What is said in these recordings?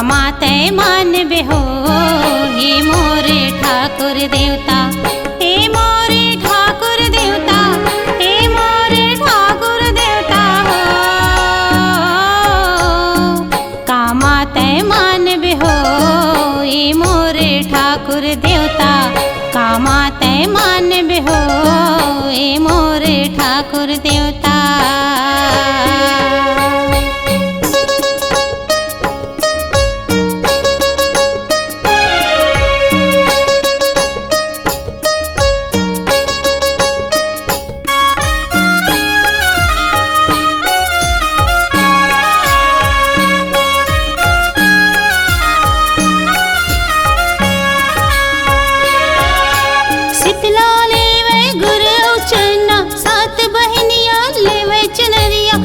कामाते मान बेहो हे मोरे ठाकुर देवता, हे मोरे ठाकुर देवता, हे मोरे ठाकुर देवता हो। कामाते मान बेहो हे मोरे ठाकुर देवता, कामाते मान बेहो हे मोरे ठाकुर देवता। शीतला लेवे गुर चरना, सात बहनिया लेवे चनरिया,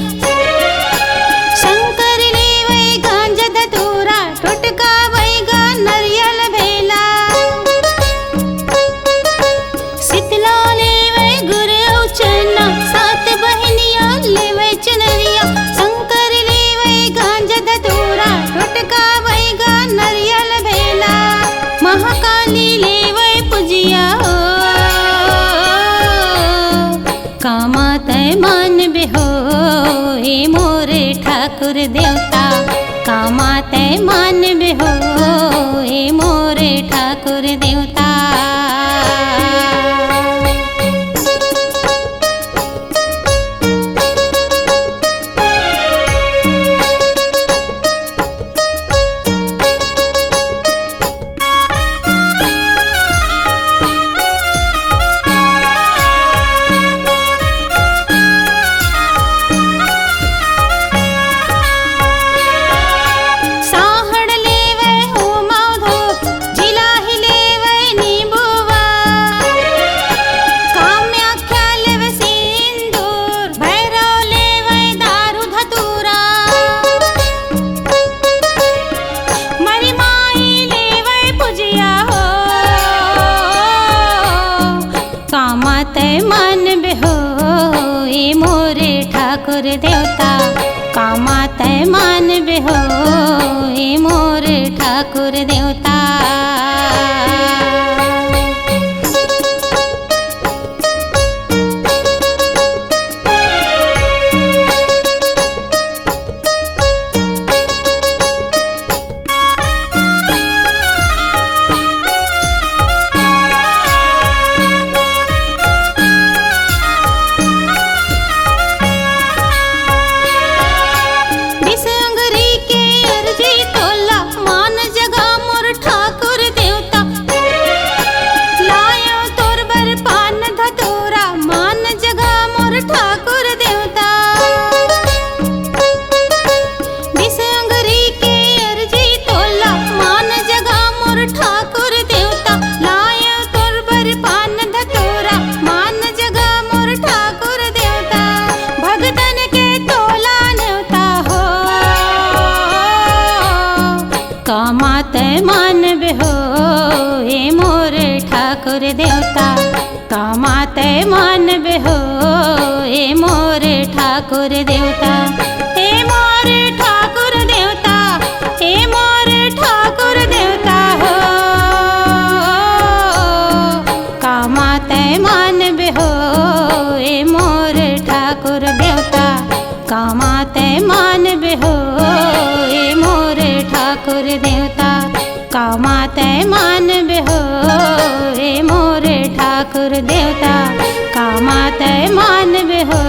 शंकर लेवे गांजा धतूरा, टोटका वैगा नरियल भेला। शीतला लेवे गुर चरना, सात बहनिया लेवे चनरिया, शंकर लेवे गांजा धतूरा, टोटका वैगा नरियल भेला। महाकाली लेवे पुजिया हो, कामाते मान बेहो हे मोरे ठाकुर देवता, कामाते मान बेहो हे मोरे ठाकुर देवता। कामाते मान बेहो हे मोरे ठाकुर देवता, कामाते मान बेहो हे मोरे ठाकुर देवता। कामाते मान बेहो हे मोरे ठाकुर देवता, कामाते मान बेहो हे मोरे ठाकुर देवता। हे मोरे ठाकुर देवता, हे मोरे ठाकुर देवता हो। कामाते मान बेहो हे मोरे ठाकुर देवता, कामाते मान बेहो हे मोरे ठाकुर देवता, कामाते मान बेहो हे मोरे ठाकुर देवता, कामाते मान बेहो